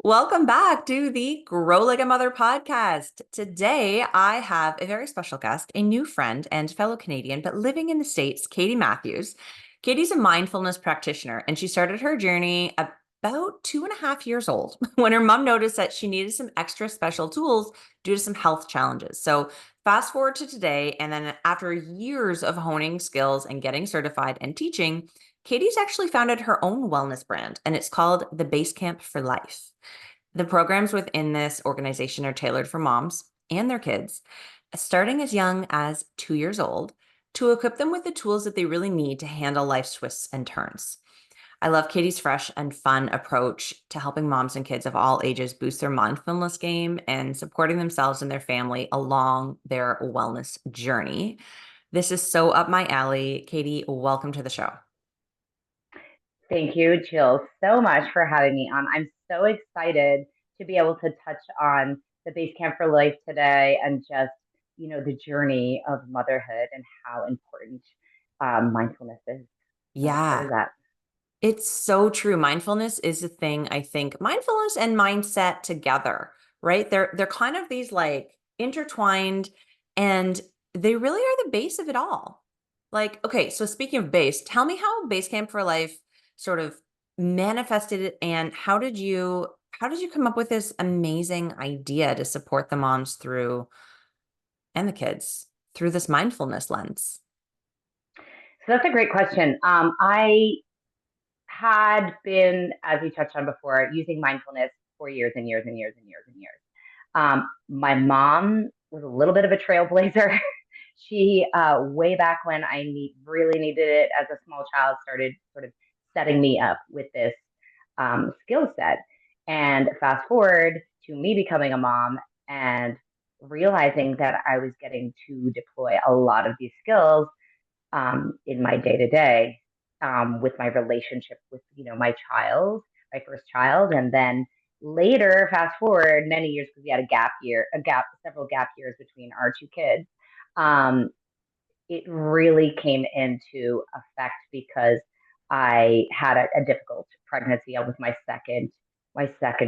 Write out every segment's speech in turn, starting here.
Welcome back to the Grow Like a Mother podcast. Today, I have a very special guest, a new friend and fellow Canadian, but living in the States, Katie Mathews. Katie's a mindfulness practitioner, and she started her journey about 2.5 years old when her mom noticed that she needed some extra special tools due to some health challenges. So, fast forward to today, and then after years of honing skills and getting certified and teaching, Katie's actually founded her own wellness brand, and it's called the Basecamp for Life. The programs within this organization are tailored for moms and their kids, starting as young as 2 years old, to equip them with the tools that they really need to handle life's twists and turns. I love Katie's fresh and fun approach to helping moms and kids of all ages boost their mindfulness game and supporting themselves and their family along their wellness journey. This is so up my alley. Katie, welcome to the show. Thank you, Jill, so much for having me on. I'm so excited to be able to touch on the Base Camp for Life today and just, the journey of motherhood and how important mindfulness is as a part Yeah, of that. it's so true. Mindfulness is a thing, I think. Mindfulness and mindset together, right? They're kind of these like intertwined, and they really are the base of it all. Like, okay, so speaking of base, tell me how Basecamp for Life sort of manifested it, and how did you come up with this amazing idea to support the moms through and the kids through this mindfulness lens? So that's a great question. I had been, as you touched on before, using mindfulness for years and years and years and years and years. My mom was a little bit of a trailblazer. She, way back when really needed it as a small child, started sort of setting me up with this skill set. And fast forward to me becoming a mom and realizing that I was getting to deploy a lot of these skills in my day to day with my relationship with my child, my first child, and then later, fast forward many years because we had several gap years between our two kids. Um, it really came into effect because I had a difficult pregnancy with my second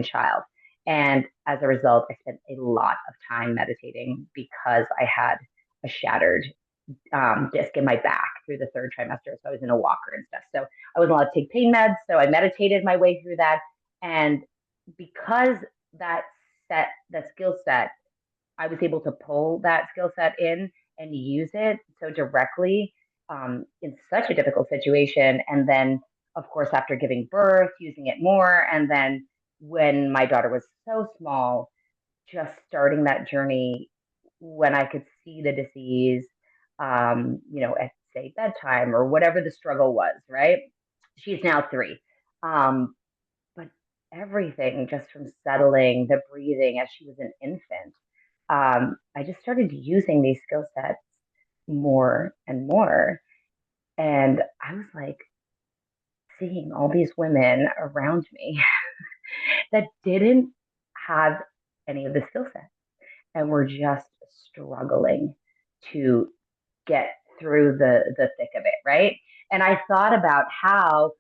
child. And as a result, I spent a lot of time meditating because I had a shattered disc in my back through the third trimester. So I was in a walker and stuff. So I wasn't allowed to take pain meds. So I meditated my way through that. And because that that skill set, I was able to pull that skill set in and use it so directly in such a difficult situation. And then, of course, after giving birth, using it more. And then when my daughter was so small, just starting that journey when I could see the disease, at say bedtime or whatever the struggle was, right? She's now 3. Um, but everything just from settling, the breathing as she was an infant, I just started using these skill sets more and more. And I was like seeing all these women around me that didn't have any of the skill sets and were just struggling to get through the thick of it, right? And I thought about how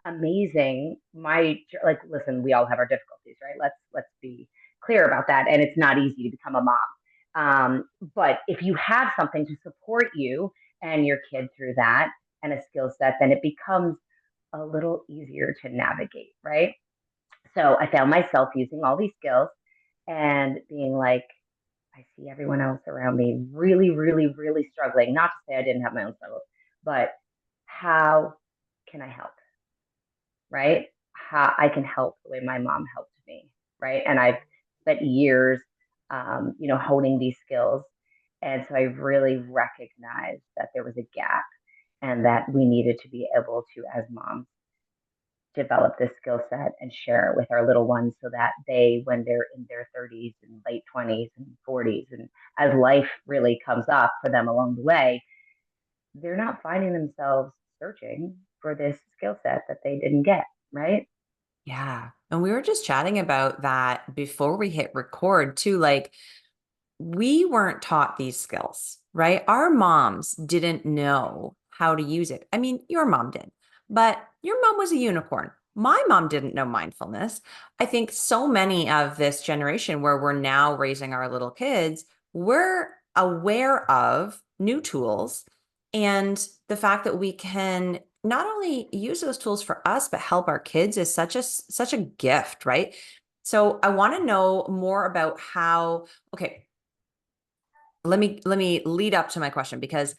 amazing my like listen, we all have our difficulties, right? Let's be clear about that. And it's not easy to become a mom. But if you have something to support you and your kid through that and a skill set, then it becomes a little easier to navigate, right? So I found myself using all these skills and being like, I see everyone else around me really, really, really struggling. Not to say I didn't have my own struggles, but how can I help? Right? How I can help the way my mom helped me. Right. And I've spent years, honing these skills. And so I really recognized that there was a gap and that we needed to be able to, as moms, develop this skill set and share it with our little ones so that they, when they're in their 30s and late 20s and 40s, and as life really comes up for them along the way, they're not finding themselves searching for this skill set that they didn't get, right? Yeah. And we were just chatting about that before we hit record too. Like, we weren't taught these skills, right? Our moms didn't know how to use it. I mean, your mom did, but your mom was a unicorn. My mom didn't know mindfulness. I think so many of this generation where we're now raising our little kids, we're aware of new tools and the fact that we can not only use those tools for us, but help our kids is such a gift, right? So I want to know more about how, okay, let me lead up to my question because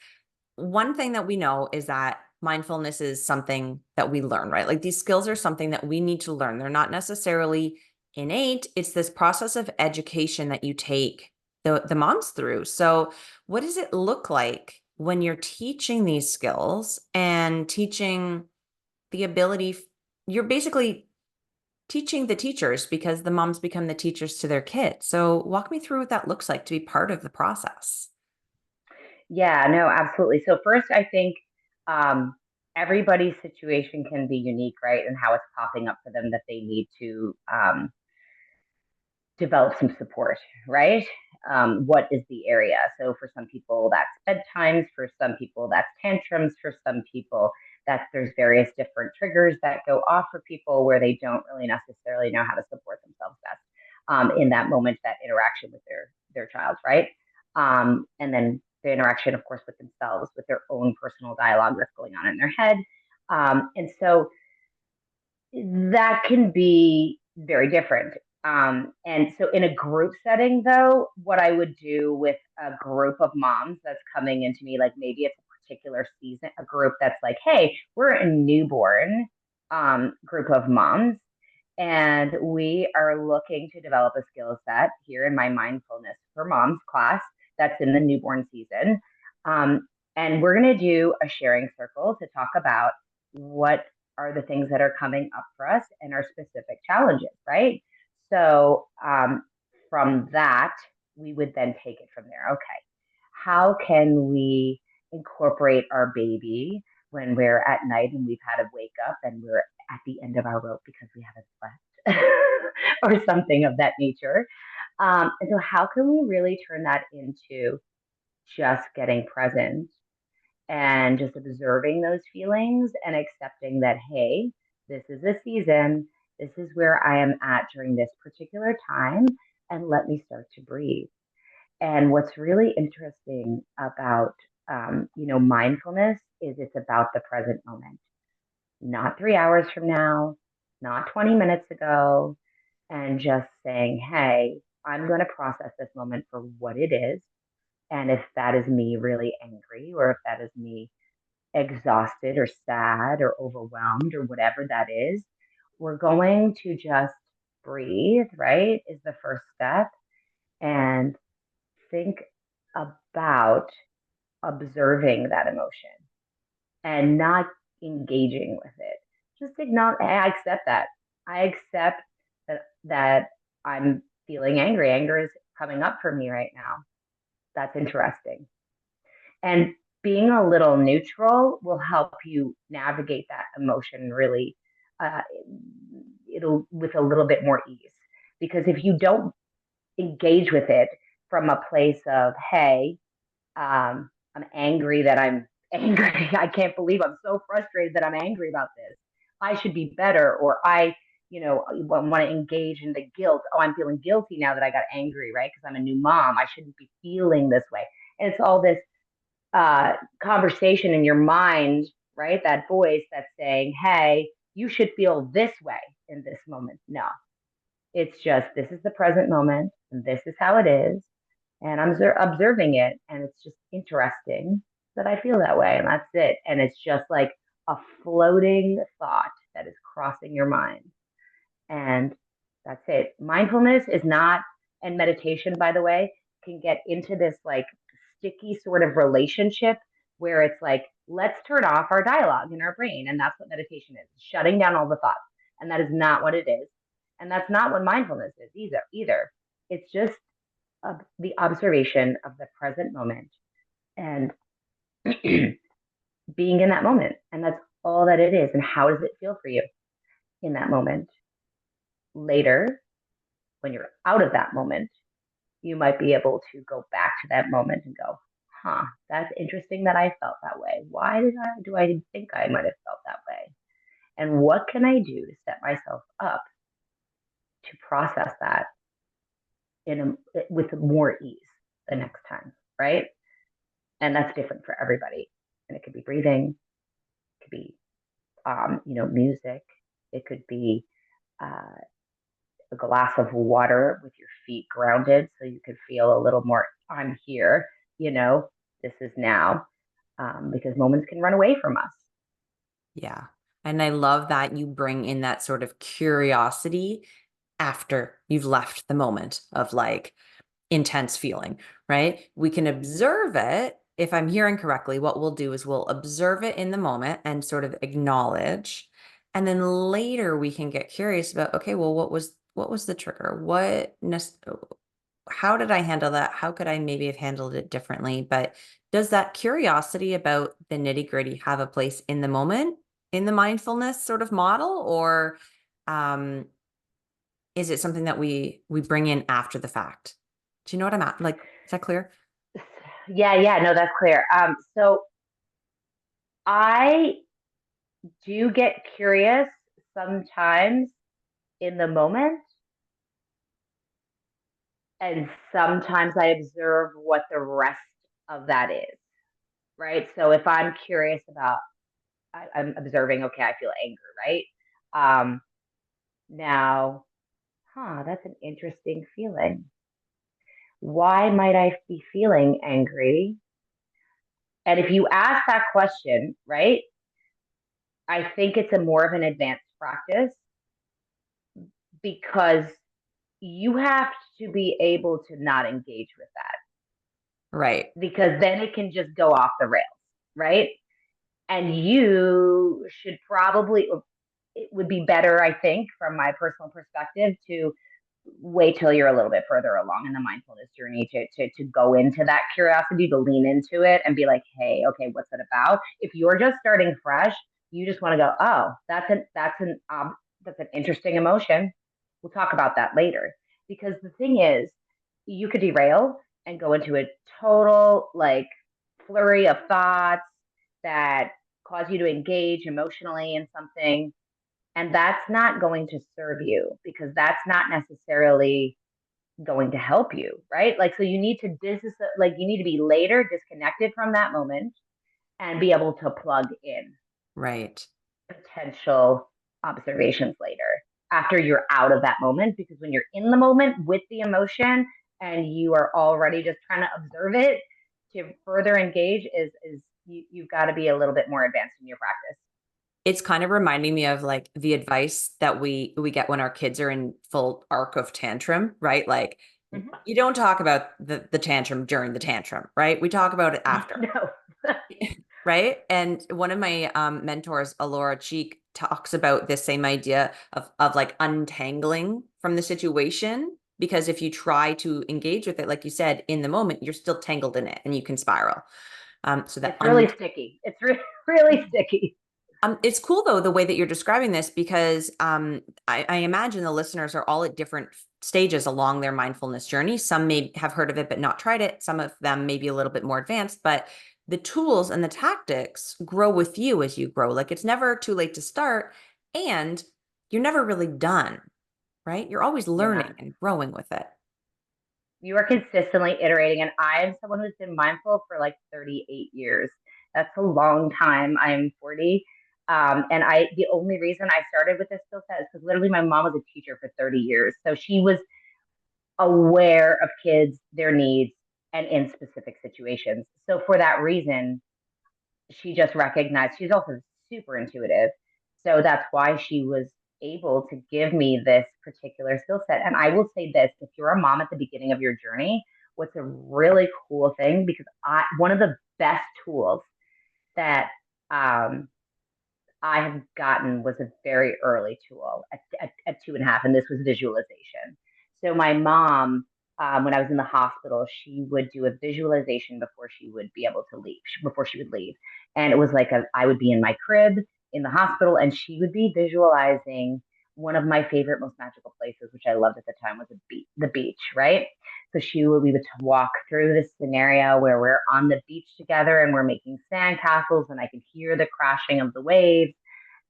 one thing that we know is that mindfulness is something that we learn, right? Like these skills are something that we need to learn. They're not necessarily innate. It's this process of education that you take the moms through. So, what does it look like when you're teaching these skills and teaching the ability? You're basically teaching the teachers because the moms become the teachers to their kids. So, walk me through what that looks like to be part of the process. Yeah, no, absolutely. So first, I think um, everybody's situation can be unique, right? And how it's popping up for them that they need to develop some support, right? What is the area? So for some people, that's bedtimes. For some people, that's tantrums. For some people, that's there's various different triggers that go off for people where they don't really necessarily know how to support themselves best in that moment, that interaction with their child, right? And then the interaction, of course, with themselves, with their own personal dialogue that's going on in their head. And so that can be very different. And so, in a group setting, though, what I would do with a group of moms that's coming into me, like maybe it's a particular season, a group that's like, hey, we're a newborn group of moms, and we are looking to develop a skill set here in my mindfulness for moms class that's in the newborn season. Um, and we're going to do a sharing circle to talk about what are the things that are coming up for us and our specific challenges, right? So from that, we would then take it from there. Okay, how can we incorporate our baby when we're at night and we've had a wake up and we're at the end of our rope because we haven't slept or something of that nature? And so, how can we really turn that into just getting present and just observing those feelings and accepting that, hey, this is a season. This is where I am at during this particular time. And let me start to breathe. And what's really interesting about, mindfulness is it's about the present moment, not 3 hours from now, not 20 minutes ago, and just saying, hey, I'm going to process this moment for what it is. And if that is me really angry, or if that is me exhausted or sad or overwhelmed or whatever that is, we're going to just breathe, right? Is the first step. And think about observing that emotion and not engaging with it. Just acknowledge, I accept that. I accept that I'm feeling angry. Anger is coming up for me right now. That's interesting. And being a little neutral will help you navigate that emotion really uh, it'll with a little bit more ease, because if you don't engage with it from a place of, hey, I'm angry that I'm angry. I can't believe I'm so frustrated that I'm angry about this. I should be better. Or want to engage in the guilt. Oh, I'm feeling guilty now that I got angry, right? Because I'm a new mom. I shouldn't be feeling this way. And it's all this conversation in your mind, right? That voice that's saying, hey, you should feel this way in this moment. No, it's just, this is the present moment and this is how it is. And I'm observing it. And it's just interesting that I feel that way. And that's it. And it's just like a floating thought that is crossing your mind. And that's it. Mindfulness is not, and meditation, by the way, can get into this like sticky sort of relationship where it's like, let's turn off our dialogue in our brain. And that's what meditation is, shutting down all the thoughts. And that is not what it is. And that's not what mindfulness is either. It's just the observation of the present moment and being in that moment. And that's all that it is. And how does it feel for you in that moment? Later, when you're out of that moment, you might be able to go back to that moment and go, huh, that's interesting that I felt that way. Why do I think I might have felt that way? And what can I do to set myself up to process that with more ease the next time, right? And that's different for everybody. And it could be breathing, it could be music, it could be uh, a glass of water with your feet grounded so you could feel a little more, I'm here, you know, this is now, because moments can run away from us. Yeah. And I love that you bring in that sort of curiosity after you've left the moment of like intense feeling, right? We can observe it. If I'm hearing correctly, what we'll do is we'll observe it in the moment and sort of acknowledge. And then later we can get curious about, okay, well, what was the trigger? How did I handle that? How could I maybe have handled it differently? But does that curiosity about the nitty gritty have a place in the moment in the mindfulness sort of model, or um, is it something that we bring in after the fact? Do you know what I'm at? Like, is that clear? Yeah, no, that's clear. So I do get curious sometimes in the moment, and sometimes I observe what the rest of that is, right? So if I'm curious about, I'm observing, okay, I feel anger, right? Um, Now, that's an interesting feeling. Why might I be feeling angry? And if you ask that question, right, I think it's a more of an advanced practice because you have to be able to not engage with that Right. because then it can just go off the rails, right? And you should probably, it would be better, I think, from my personal perspective, to wait till you're a little bit further along in the mindfulness journey to go into that curiosity, to lean into it and be like, hey, okay, what's it about? If you're just starting fresh, you just want to go, oh, that's an interesting emotion. We'll talk about that later. Because the thing is, you could derail and go into a total like flurry of thoughts that cause you to engage emotionally in something, and that's not going to serve you because that's not necessarily going to help you, right? Like, so you need to you need to be later disconnected from that moment and be able to plug in Right. potential observations later after you're out of that moment. Because when you're in the moment with the emotion and you are already just trying to observe it, to further engage is you've got to be a little bit more advanced in your practice. It's kind of reminding me of like the advice that we get when our kids are in full arc of tantrum, right? Like Mm-hmm. you don't talk about the tantrum during the tantrum, right? We talk about it after. No. Right. And one of my mentors, Alora Cheek, talks about this same idea of like untangling from the situation. Because if you try to engage with it, like you said, in the moment, you're still tangled in it and you can spiral. So that It's really sticky. It's really sticky. it's cool though, the way that you're describing this, because I imagine the listeners are all at different stages along their mindfulness journey. Some may have heard of it, but not tried it. Some of them may be a little bit more advanced, but the tools and the tactics grow with you as you grow. Like it's never too late to start, and you're never really done, right? You're always You're learning not. and growing with it. You are consistently iterating, and I'm someone who's been mindful for like 38 years. That's a long time. I'm 40. And the only reason I started with this skill set is because literally my mom was a teacher for 30 years. So she was aware of kids, their needs, and in specific situations. So for that reason, she just recognized she's also super intuitive. So that's why she was able to give me this particular skill set. And I will say this, if you're a mom at the beginning of your journey, what's a really cool thing, because one of the best tools that um, I have gotten was a very early tool at 2.5, and this was visualization. So my mom, when I was in the hospital, she would do a visualization before she would be able to leave, before she would leave. And it was like I would be in my crib in the hospital, and she would be visualizing one of my favorite, most magical places, which I loved at the time, was the beach, right? So we would walk through this scenario where we're on the beach together and we're making sandcastles, and I could hear the crashing of the waves.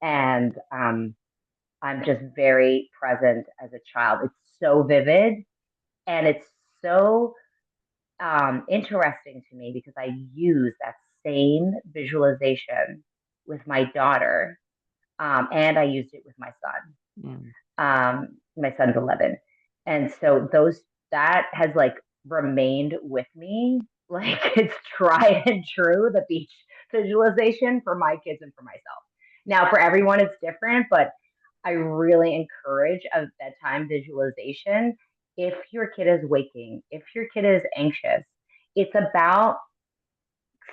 And I'm just very present as a child. It's so vivid and it's so interesting to me because I use that same visualization with my daughter, and I used it with my son. Mm. My son's 11, and so those that has like remained with me, like it's tried and true. The beach visualization for my kids and for myself. Now, for everyone, it's different, but I really encourage a bedtime visualization. If your kid is waking, if your kid is anxious, it's about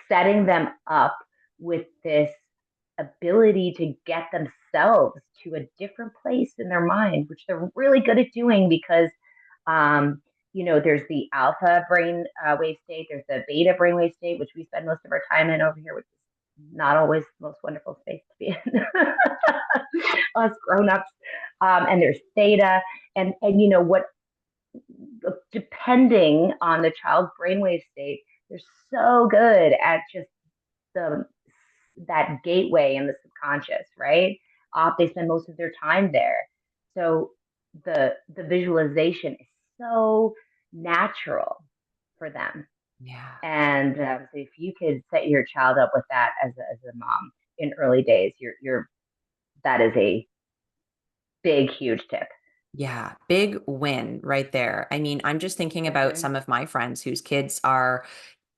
setting them up with this ability to get themselves to a different place in their mind, which they're really good at doing because, um, there's the alpha brain wave state, there's the beta brainwave state, which we spend most of our time in over here, which is not always the most wonderful space to be in, us grown-ups. And there's theta, and what, depending on the child's brainwave state, they're so good at just the that gateway in the subconscious, right? They spend most of their time there. So the visualization is so natural for them. Yeah. And so if you could set your child up with that as a mom in early days, you're that is a big, huge tip. Yeah, big win right there. I mean, I'm just thinking about Mm-hmm. some of my friends whose kids are,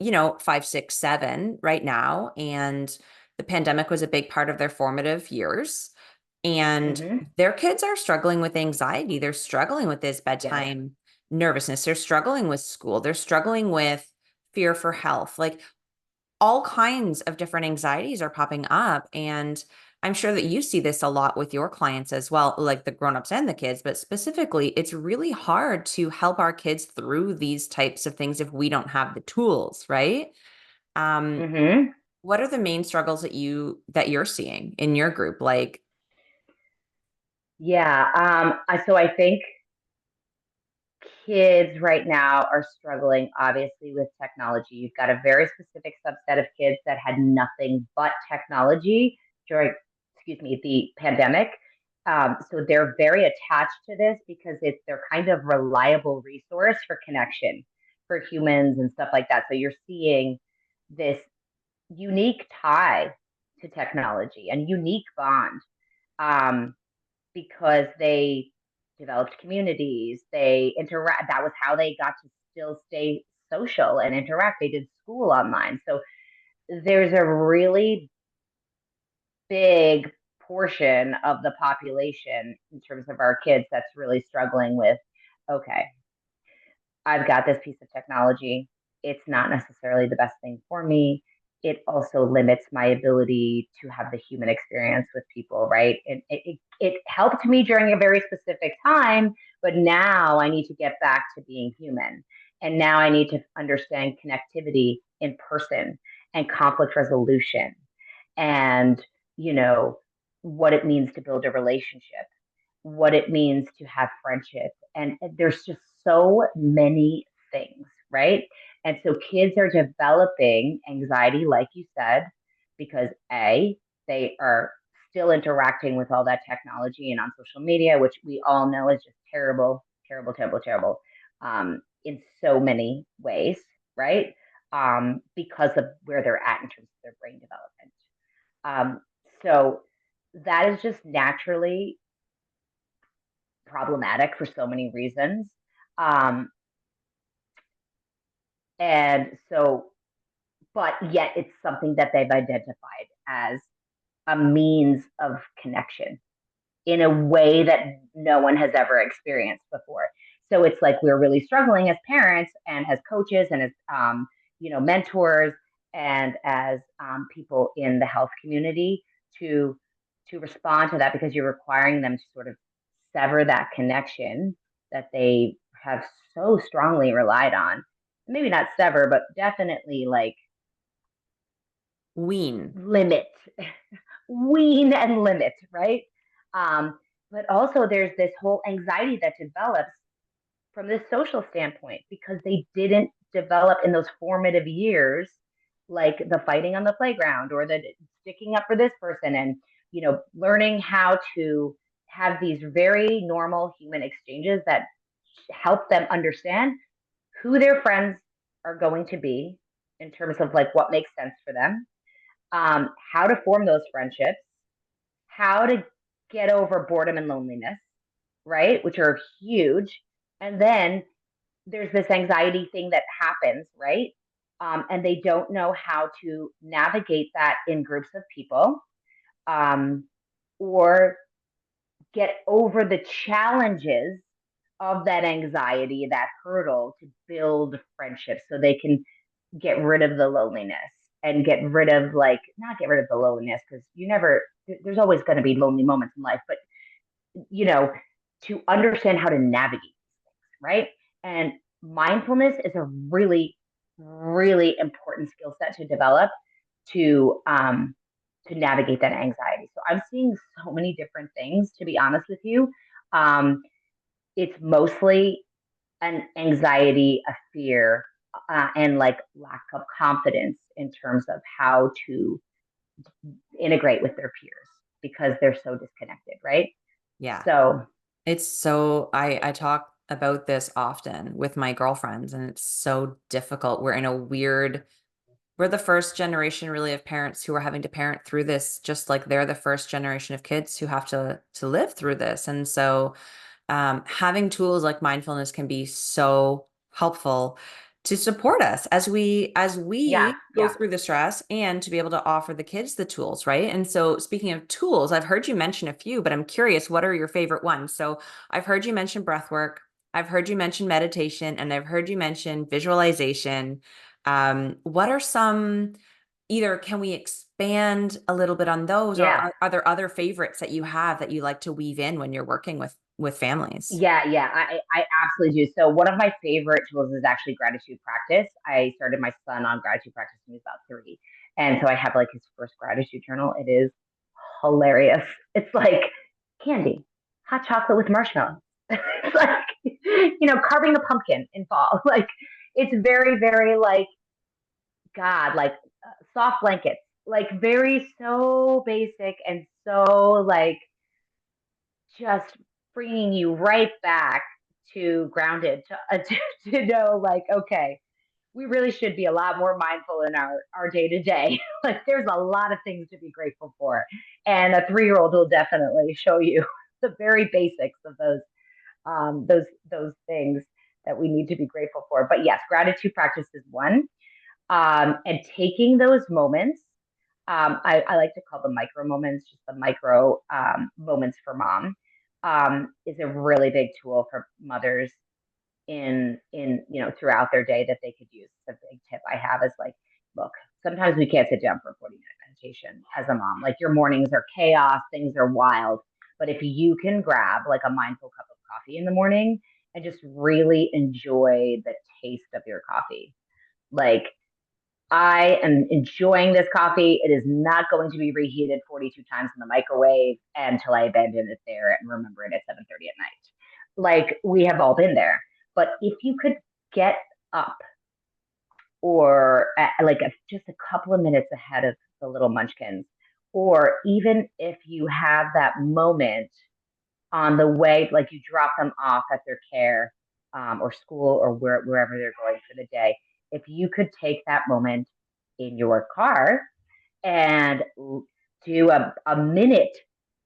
5, 6, 7 right now. And the pandemic was a big part of their formative years. And Mm-hmm. their kids are struggling with anxiety. They're struggling with this Yes. bedtime nervousness. They're struggling with school. They're struggling with fear for health. Like all kinds of different anxieties are popping up. And I'm sure that you see this a lot with your clients as well, like the grown-ups and the kids, but specifically, it's really hard to help our kids through these types of things if we don't have the tools, right? Um, Mm-hmm. what are the main struggles that you're seeing in your group? Like, Yeah. So I think kids right now are struggling, obviously, with technology. You've got a very specific subset of kids that had nothing but technology during, excuse me, the pandemic. So they're very attached to this because it's their kind of reliable resource for connection for humans and stuff like that. So you're seeing this unique tie to technology and unique bond. Um, because they developed communities. They interact. That was how they got to still stay social and interact. They did school online. So there's a really big portion of the population in terms of our kids that's really struggling with, okay, I've got this piece of technology. It's not necessarily the best thing for me. It also limits my ability to have the human experience with people, right? It helped me during a very specific time, but now I need to get back to being human. And now I need to understand connectivity in person and conflict resolution and, you know, what it means to build a relationship, what it means to have friendship. And there's just so many things, right? And so kids are developing anxiety, like you said, because they are still interacting with all that technology and on social media, which we all know is just terrible, terrible, terrible, terrible, in so many ways, right? Because of where they're at in terms of their brain development. So that is just naturally problematic for so many reasons. Um, and so, but yet it's something that they've identified as a means of connection in a way that no one has ever experienced before. So it's like we're really struggling as parents and as coaches and as mentors and as people in the health community to to respond to that because you're requiring them to sort of sever that connection that they have so strongly relied on. Maybe not sever, but definitely like wean. limit, wean and limit, right? Um, but also, there's this whole anxiety that develops from this social standpoint because they didn't develop in those formative years, like the fighting on the playground or the sticking up for this person and learning how to have these very normal human exchanges that help them understand who their friends are going to be in terms of like what makes sense for them, how to form those friendships, how to get over boredom and loneliness, right? Which are huge. And then there's this anxiety thing that happens, right? And they don't know how to navigate that in groups of people, um, or get over the challenges of that anxiety, that hurdle to build friendships so they can get rid of the loneliness and get rid of like, not get rid of the loneliness because there's always going to be lonely moments in life, but you know, to understand how to navigate these things, right? And mindfulness is a really, really important skill set to develop to navigate that anxiety. So I'm seeing so many different things, to be honest with you. Um, it's mostly an anxiety, a fear, and like lack of confidence in terms of how to integrate with their peers because they're so disconnected, right? Yeah. So It's so I talk about this often with my girlfriends, and it's so difficult. We're the first generation really of parents who are having to parent through this, just like they're the first generation of kids who have to live through this. And so having tools like mindfulness can be so helpful to support us as yeah, we go yeah, through the stress and to be able to offer the kids the tools, right? And so speaking of tools, I've heard you mention a few, but I'm curious, what are your favorite ones? So I've heard you mention breath work, I've heard you mention meditation, and I've heard you mention visualization. What are some, either can we expand a little bit on those, or yeah. are there other favorites that you have that you like to weave in when you're working with families? Yeah, I absolutely do. So one of my favorite tools is actually gratitude practice. I started my son on gratitude practice when he was about 3. And so I have like his first gratitude journal. It is hilarious. It's like candy, hot chocolate with marshmallows. It's like, carving a pumpkin in fall. Like it's very, very like, God, like soft blankets, like very so basic and so like just bringing you right back to grounded to know like okay, we really should be a lot more mindful in our day to day. Like there's a lot of things to be grateful for, and a 3-year-old will definitely show you the very basics of those things that we need to be grateful for. But yes, gratitude practice is one, and taking those moments. I like to call them micro moments, just the micro moments for mom, is a really big tool for mothers in throughout their day that they could use. A big tip I have is like, look, sometimes we can't sit down for a 40-minute meditation as a mom. Like your mornings are chaos, things are wild. But if you can grab like a mindful cup of coffee in the morning and just really enjoy the taste of your coffee, like I am enjoying this coffee. It is not going to be reheated 42 times in the microwave until I abandon it there and remember it at 7:30 at night. Like we have all been there. But if you could get up or just a couple of minutes ahead of the little munchkins, or even if you have that moment on the way, like you drop them off at their care, or school or wherever they're going for the day, if you could take that moment in your car and do a minute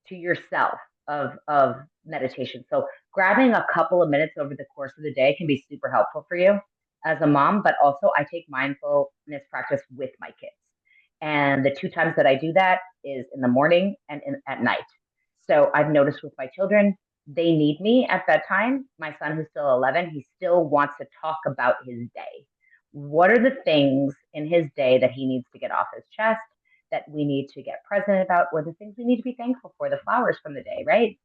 to yourself of meditation. So grabbing a couple of minutes over the course of the day can be super helpful for you as a mom, but also I take mindfulness practice with my kids. And the 2 times that I do that is in the morning and at night. So I've noticed with my children, they need me at bedtime. My son, who's still 11, he still wants to talk about his day. What are the things in his day that he needs to get off his chest, that we need to get present about, or the things we need to be thankful for, the flowers from the day, right?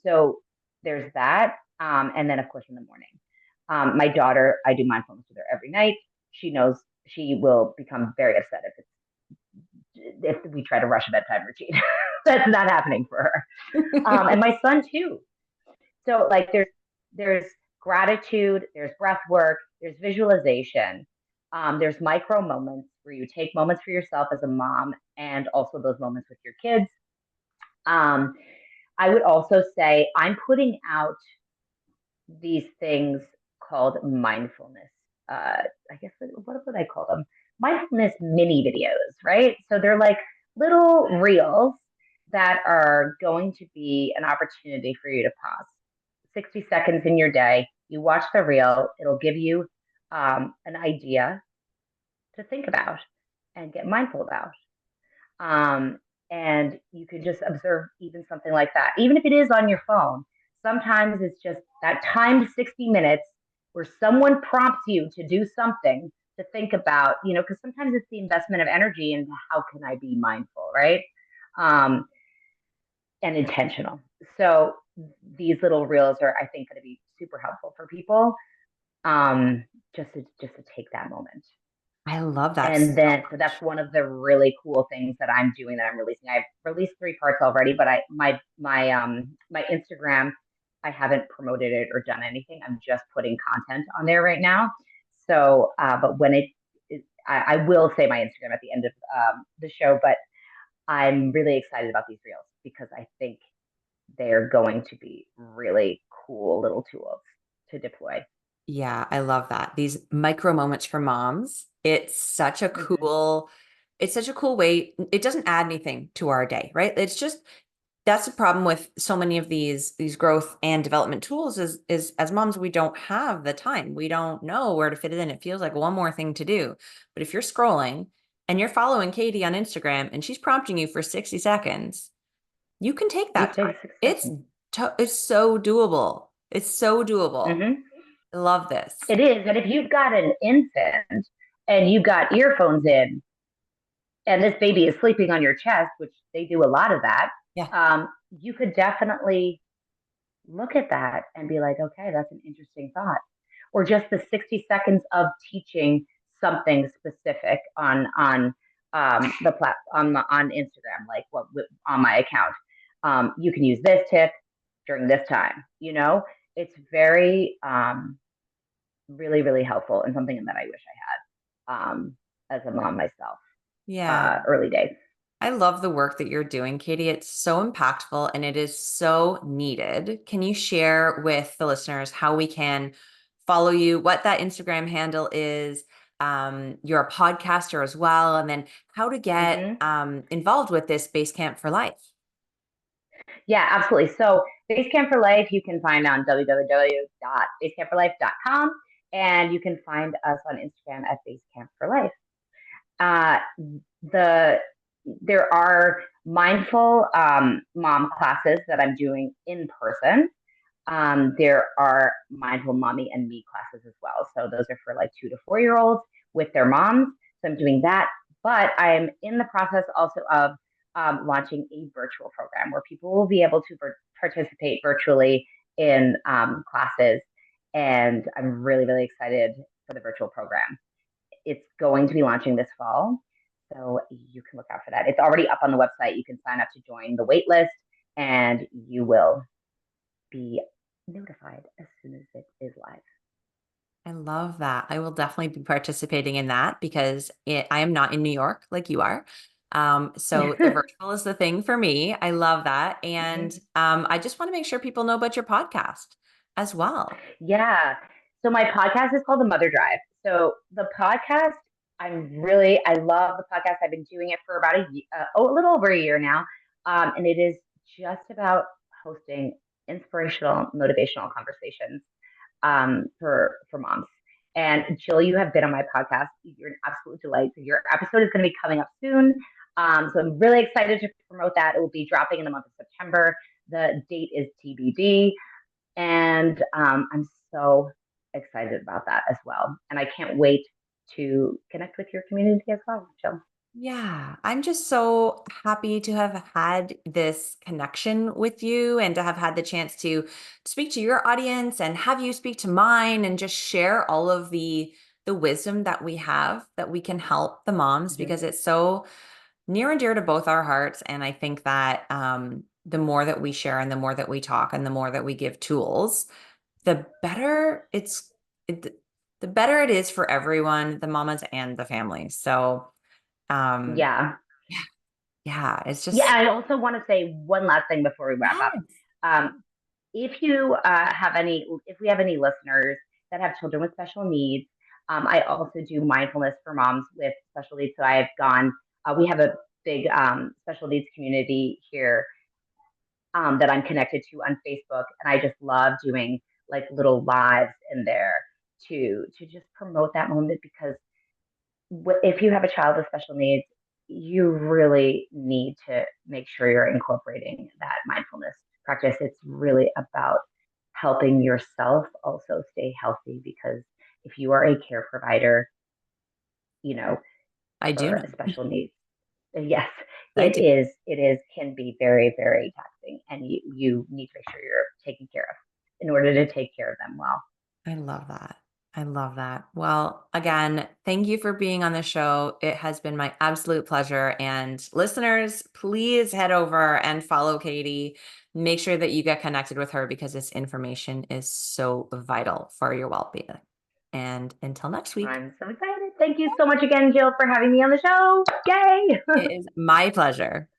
So there's that. And then, of course, in the morning, my daughter, I do mindfulness with her every night. She knows she will become very upset if we try to rush a bedtime routine. That's not happening for her. And my son too. So like there's gratitude, there's breath work, there's visualization, there's micro moments where you take moments for yourself as a mom and also those moments with your kids. Um, I would also say I'm putting out these things called mindfulness. I guess what would I call them? Mindfulness mini videos, right? So they're like little reels that are going to be an opportunity for you to pause. 60 seconds in your day, you watch the reel, it'll give you an idea to think about and get mindful about. Um, and you can just observe even something like that, even if it is on your phone. Sometimes it's just that timed 60 minutes where someone prompts you to do something to think about, because sometimes it's the investment of energy into how can I be mindful, right? Um, and intentional. So these little reels are, I think, going to be super helpful for people, um, just to take that moment. I love that so And then so that's much. one of the really cool things that I'm doing that I'm releasing. I've released 3 parts already, but my Instagram, I haven't promoted it or done anything. I'm just putting content on there right now. So but when I will say my Instagram at the end of the show, but I'm really excited about these reels because I think they're going to be really cool little tools to deploy. Yeah, I love that. These micro moments for moms. Hmm. It's such a cool way. It doesn't add anything to our day, right? It's just that's the problem with so many of these growth and development tools is as moms, we don't have the time. We don't know where to fit it in. It feels like one more thing to do. But if you're scrolling and you're following Katie on Instagram and she's prompting you for 60 seconds, you can take You that time. take 6 seconds. It's so doable. It's so doable. Hmm. I love this. It is. And if you've got an infant and you got earphones in and this baby is sleeping on your chest, which they do a lot of that, Yeah. you could definitely look at that and be like, okay, that's an interesting thought. Or just the 60 seconds of teaching something specific on the on Instagram, like what on my account. You can use this tip during this time. It's very really, really helpful and something that I wish I had as a mom myself, Yeah. early days. I love the work that you're doing, Katie. It's so impactful and it is so needed. Can you share with the listeners how we can follow you, what that Instagram handle is? You're a podcaster as well, and then how to get Hmm. involved with this Basecamp for Life. Yeah, absolutely. So Basecamp for Life, you can find on www.basecampforlife.com, and you can find us on Instagram at Basecamp for Life. Uh, the There are mindful mom classes that I'm doing in person. There are mindful mommy and me classes as well. So those are for like 2 to 4 year olds with their moms. So I'm doing that. But I'm in the process also of launching a virtual program where people will be able to participate virtually in classes. And I'm really, really excited for the virtual program. It's going to be launching this fall. So you can look out for that. It's already up on the website. You can sign up to join the wait list and you will be notified as soon as it is live. I love that. I will definitely be participating in that because I am not in New York like you are. So the virtual is the thing for me. I love that. And I just want to make sure people know about your podcast as well. Yeah. So my podcast is called The Mother Drive. So the podcast, I love the podcast. I've been doing it for about a little over a year now. And it is just about hosting inspirational, motivational conversations for moms. And Jill, you have been on my podcast. You're an absolute delight. Your episode is going to be coming up soon. So I'm really excited to promote that. It will be dropping in the month of September. The date is TBD. And I'm so excited about that as well. And I can't wait to connect with your community as well, Jill. Yeah, I'm just so happy to have had this connection with you and to have had the chance to speak to your audience and have you speak to mine and just share all of the wisdom that we have that we can help the moms Mm-hmm. because it's so near and dear to both our hearts. And I think that the more that we share and the more that we talk and the more that we give tools, the better it, the better it is for everyone, the mamas and the families. So um, Yeah. Yeah, it's Yeah, just, I also want to say one last thing before we wrap up. yes, Um, if we have any listeners that have children with special needs, I also do mindfulness for moms with special needs. So we have a big special needs community here that I'm connected to on Facebook, and I just love doing like little lives in there to just promote that moment because if you have a child with special needs, you really need to make sure you're incorporating that mindfulness practice. It's really about helping yourself also stay healthy because if you are a care provider, you know, I do for know. a special needs, yes, I do. can be very, very taxing and you need to make sure you're taken care of in order to take care of them well. I love that. I love that. Well, again, thank you for being on the show. It has been my absolute pleasure. And listeners, please head over and follow Katie. Make sure that you get connected with her because this information is so vital for your well-being. And until next week, I'm so excited. Thank you so much again, Jill, for having me on the show. Yay! it is my pleasure.